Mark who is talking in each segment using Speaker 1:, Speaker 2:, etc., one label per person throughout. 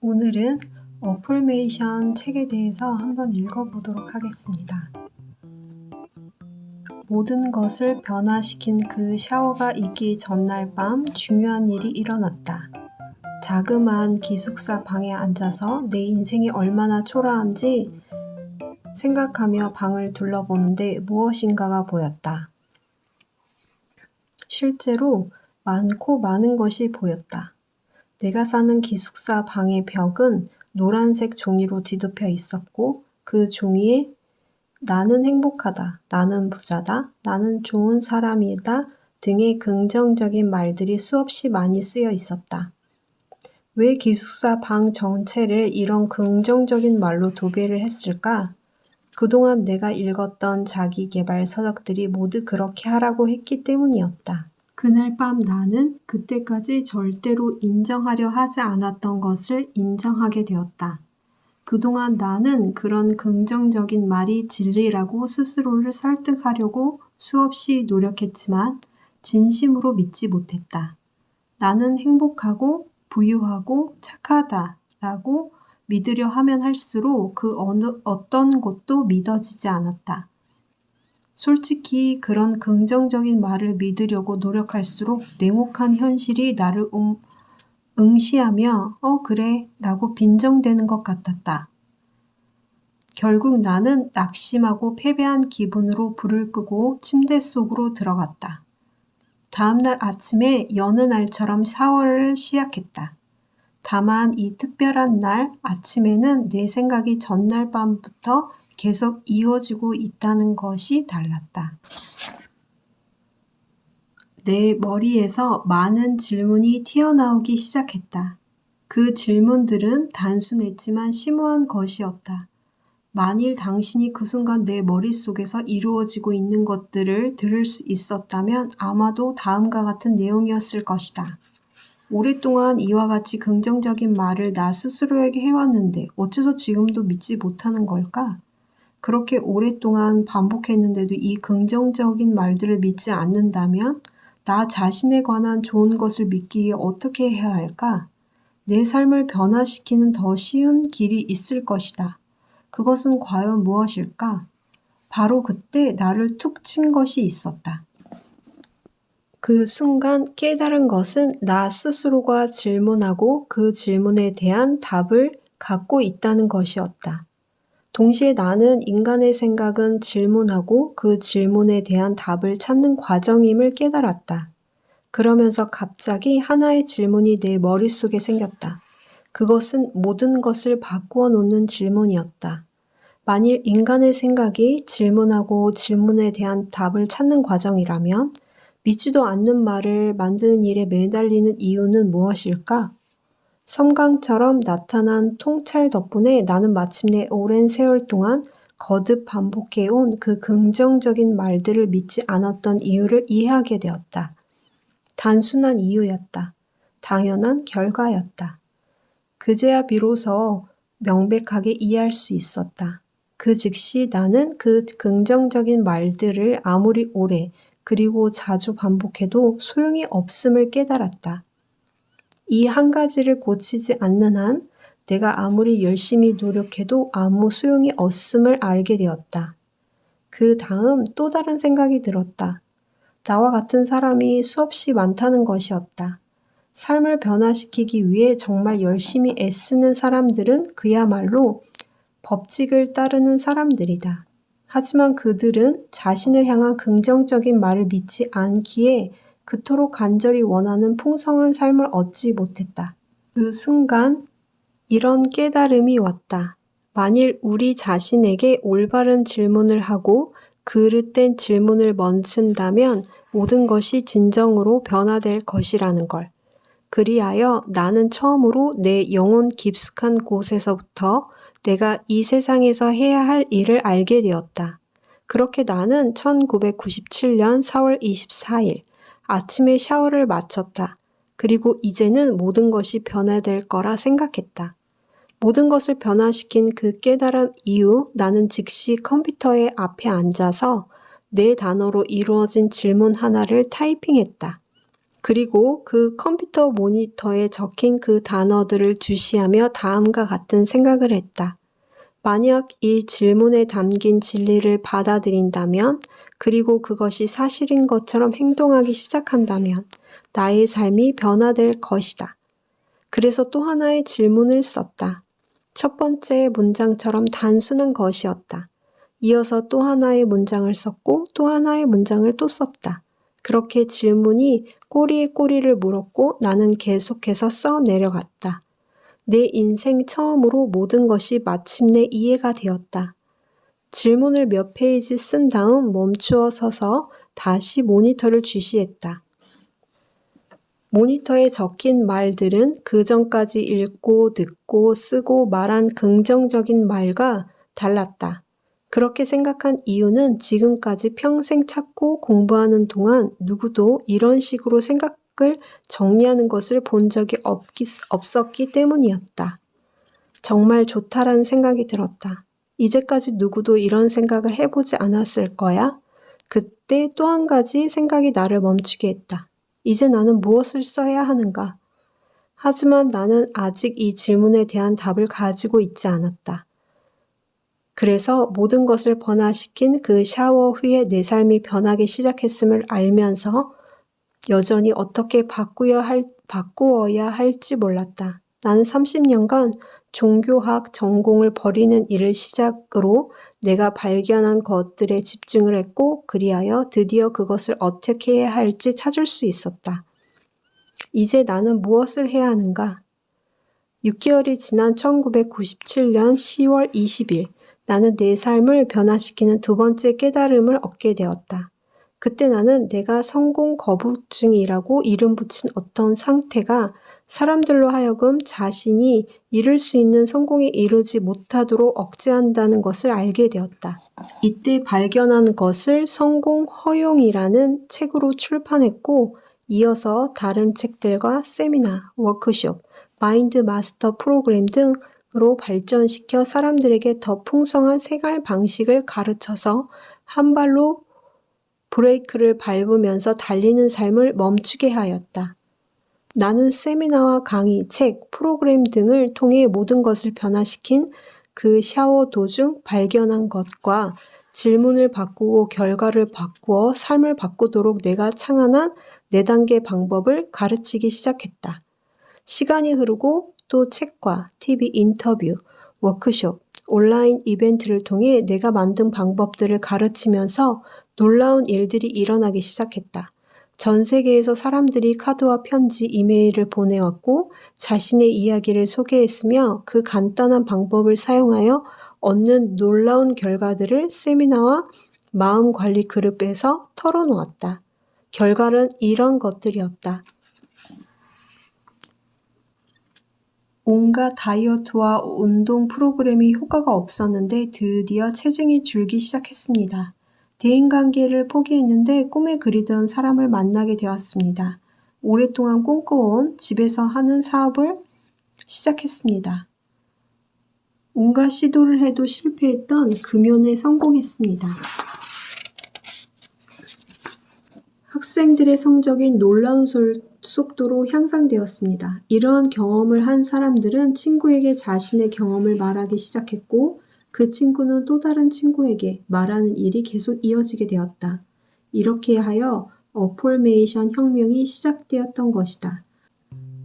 Speaker 1: 오늘은 어플메이션 책에 대해서 한번 읽어보도록 하겠습니다. 모든 것을 변화시킨 그 샤워가 있기 전날 밤 중요한 일이 일어났다. 자그마한 기숙사 방에 앉아서 내 인생이 얼마나 초라한지 생각하며 방을 둘러보는데 무엇인가가 보였다. 실제로 많고 많은 것이 보였다. 내가 사는 기숙사 방의 벽은 노란색 종이로 뒤덮여 있었고 그 종이에 나는 행복하다, 나는 부자다, 나는 좋은 사람이다 등의 긍정적인 말들이 수없이 많이 쓰여 있었다. 왜 기숙사 방 전체를 이런 긍정적인 말로 도배를 했을까? 그동안 내가 읽었던 자기계발 서적들이 모두 그렇게 하라고 했기 때문이었다. 그날 밤 나는 그때까지 절대로 인정하려 하지 않았던 것을 인정하게 되었다. 그동안 나는 그런 긍정적인 말이 진리라고 스스로를 설득하려고 수없이 노력했지만 진심으로 믿지 못했다. 나는 행복하고 부유하고 착하다라고 믿으려 하면 할수록 그 어떤 것도 믿어지지 않았다. 솔직히 그런 긍정적인 말을 믿으려고 노력할수록 냉혹한 현실이 나를 응시하며 그래 라고 빈정대는 것 같았다. 결국 나는 낙심하고 패배한 기분으로 불을 끄고 침대 속으로 들어갔다. 다음날 아침에 여느 날처럼 샤워를 시작했다. 다만 이 특별한 날 아침에는 내 생각이 전날 밤부터 계속 이어지고 있다는 것이 달랐다. 내 머리에서 많은 질문이 튀어나오기 시작했다. 그 질문들은 단순했지만 심오한 것이었다. 만일 당신이 그 순간 내 머릿속에서 이루어지고 있는 것들을 들을 수 있었다면 아마도 다음과 같은 내용이었을 것이다. 오랫동안 이와 같이 긍정적인 말을 나 스스로에게 해왔는데 어째서 지금도 믿지 못하는 걸까? 그렇게 오랫동안 반복했는데도 이 긍정적인 말들을 믿지 않는다면 나 자신에 관한 좋은 것을 믿기 위해 어떻게 해야 할까? 내 삶을 변화시키는 더 쉬운 길이 있을 것이다. 그것은 과연 무엇일까? 바로 그때 나를 툭 친 것이 있었다. 그 순간 깨달은 것은 나 스스로가 질문하고 그 질문에 대한 답을 갖고 있다는 것이었다. 동시에 나는 인간의 생각은 질문하고 그 질문에 대한 답을 찾는 과정임을 깨달았다. 그러면서 갑자기 하나의 질문이 내 머릿속에 생겼다. 그것은 모든 것을 바꾸어 놓는 질문이었다. 만일 인간의 생각이 질문하고 질문에 대한 답을 찾는 과정이라면 믿지도 않는 말을 만드는 일에 매달리는 이유는 무엇일까? 섬광처럼 나타난 통찰 덕분에 나는 마침내 오랜 세월 동안 거듭 반복해온 그 긍정적인 말들을 믿지 않았던 이유를 이해하게 되었다. 단순한 이유였다. 당연한 결과였다. 그제야 비로소 명백하게 이해할 수 있었다. 그 즉시 나는 그 긍정적인 말들을 아무리 오래 그리고 자주 반복해도 소용이 없음을 깨달았다. 이 한 가지를 고치지 않는 한 내가 아무리 열심히 노력해도 아무 소용이 없음을 알게 되었다. 그 다음 또 다른 생각이 들었다. 나와 같은 사람이 수없이 많다는 것이었다. 삶을 변화시키기 위해 정말 열심히 애쓰는 사람들은 그야말로 법칙을 따르는 사람들이다. 하지만 그들은 자신을 향한 긍정적인 말을 믿지 않기에 그토록 간절히 원하는 풍성한 삶을 얻지 못했다. 그 순간 이런 깨달음이 왔다. 만일 우리 자신에게 올바른 질문을 하고 그릇된 질문을 멈춘다면 모든 것이 진정으로 변화될 것이라는 걸. 그리하여 나는 처음으로 내 영혼 깊숙한 곳에서부터 내가 이 세상에서 해야 할 일을 알게 되었다. 그렇게 나는 1997년 4월 24일 아침에 샤워를 마쳤다. 그리고 이제는 모든 것이 변화될 거라 생각했다. 모든 것을 변화시킨 그 깨달은 이후 나는 즉시 컴퓨터의 앞에 앉아서 4단어로 이루어진 질문 하나를 타이핑했다. 그리고 그 컴퓨터 모니터에 적힌 그 단어들을 주시하며 다음과 같은 생각을 했다. 만약 이 질문에 담긴 진리를 받아들인다면, 그리고 그것이 사실인 것처럼 행동하기 시작한다면, 나의 삶이 변화될 것이다. 그래서 또 하나의 질문을 썼다. 첫 번째 문장처럼 단순한 것이었다. 이어서 또 하나의 문장을 썼고 또 하나의 문장을 또 썼다. 그렇게 질문이 꼬리에 꼬리를 물었고 나는 계속해서 써 내려갔다. 내 인생 처음으로 모든 것이 마침내 이해가 되었다. 질문을 몇 페이지 쓴 다음 멈추어 서서 다시 모니터를 주시했다. 모니터에 적힌 말들은 그 전까지 읽고 듣고 쓰고 말한 긍정적인 말과 달랐다. 그렇게 생각한 이유는 지금까지 평생 찾고 공부하는 동안 누구도 이런 식으로 생각을 정리하는 것을 본 적이 없었기 때문이었다. 정말 좋다라는 생각이 들었다. 이제까지 누구도 이런 생각을 해보지 않았을 거야? 그때 또 한 가지 생각이 나를 멈추게 했다. 이제 나는 무엇을 써야 하는가? 하지만 나는 아직 이 질문에 대한 답을 가지고 있지 않았다. 그래서 모든 것을 변화시킨 그 샤워 후에 내 삶이 변하기 시작했음을 알면서 여전히 어떻게 바꾸어야 할지 몰랐다. 나는 30년간 종교학 전공을 버리는 일을 시작으로 내가 발견한 것들에 집중을 했고 그리하여 드디어 그것을 어떻게 해야 할지 찾을 수 있었다. 이제 나는 무엇을 해야 하는가? 6개월이 지난 1997년 10월 20일 나는 내 삶을 변화시키는 두 번째 깨달음을 얻게 되었다. 그때 나는 내가 성공 거부증이라고 이름 붙인 어떤 상태가 사람들로 하여금 자신이 이룰 수 있는 성공에 이르지 못하도록 억제한다는 것을 알게 되었다. 이때 발견한 것을 성공 허용이라는 책으로 출판했고 이어서 다른 책들과 세미나, 워크숍, 마인드 마스터 프로그램 등으로 발전시켜 사람들에게 더 풍성한 생활 방식을 가르쳐서 한 발로 브레이크를 밟으면서 달리는 삶을 멈추게 하였다. 나는 세미나와 강의, 책, 프로그램 등을 통해 모든 것을 변화시킨 그 샤워 도중 발견한 것과 질문을 바꾸고 결과를 바꾸어 삶을 바꾸도록 내가 창안한 4단계 방법을 가르치기 시작했다. 시간이 흐르고 또 책과 TV 인터뷰, 워크숍, 온라인 이벤트를 통해 내가 만든 방법들을 가르치면서 놀라운 일들이 일어나기 시작했다. 전 세계에서 사람들이 카드와 편지, 이메일을 보내왔고 자신의 이야기를 소개했으며 그 간단한 방법을 사용하여 얻는 놀라운 결과들을 세미나와 마음관리 그룹에서 털어놓았다. 결과는 이런 것들이었다. 온갖 다이어트와 운동 프로그램이 효과가 없었는데 드디어 체중이 줄기 시작했습니다. 대인관계를 포기했는데 꿈에 그리던 사람을 만나게 되었습니다. 오랫동안 꿈꿔온 집에서 하는 사업을 시작했습니다. 온갖 시도를 해도 실패했던 금연에 성공했습니다. 학생들의 성적이 놀라운 속도로 향상되었습니다. 이러한 경험을 한 사람들은 친구에게 자신의 경험을 말하기 시작했고 그 친구는 또 다른 친구에게 말하는 일이 계속 이어지게 되었다. 이렇게 하여 어폴메이션 혁명이 시작되었던 것이다.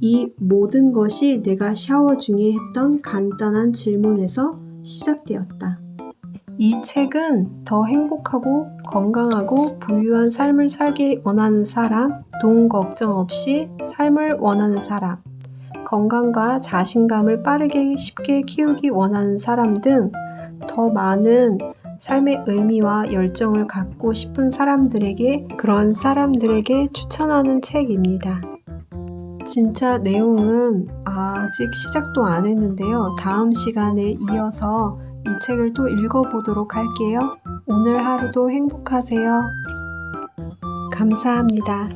Speaker 1: 이 모든 것이 내가 샤워 중에 했던 간단한 질문에서 시작되었다. 이 책은 더 행복하고 건강하고 부유한 삶을 살기 원하는 사람, 돈 걱정 없이 삶을 원하는 사람, 건강과 자신감을 빠르게 쉽게 키우기 원하는 사람 등 더 많은 삶의 의미와 열정을 갖고 싶은 사람들에게 그런 사람들에게 추천하는 책입니다. 진짜 내용은 아직 시작도 안 했는데요. 다음 시간에 이어서 이 책을 또 읽어보도록 할게요. 오늘 하루도 행복하세요. 감사합니다.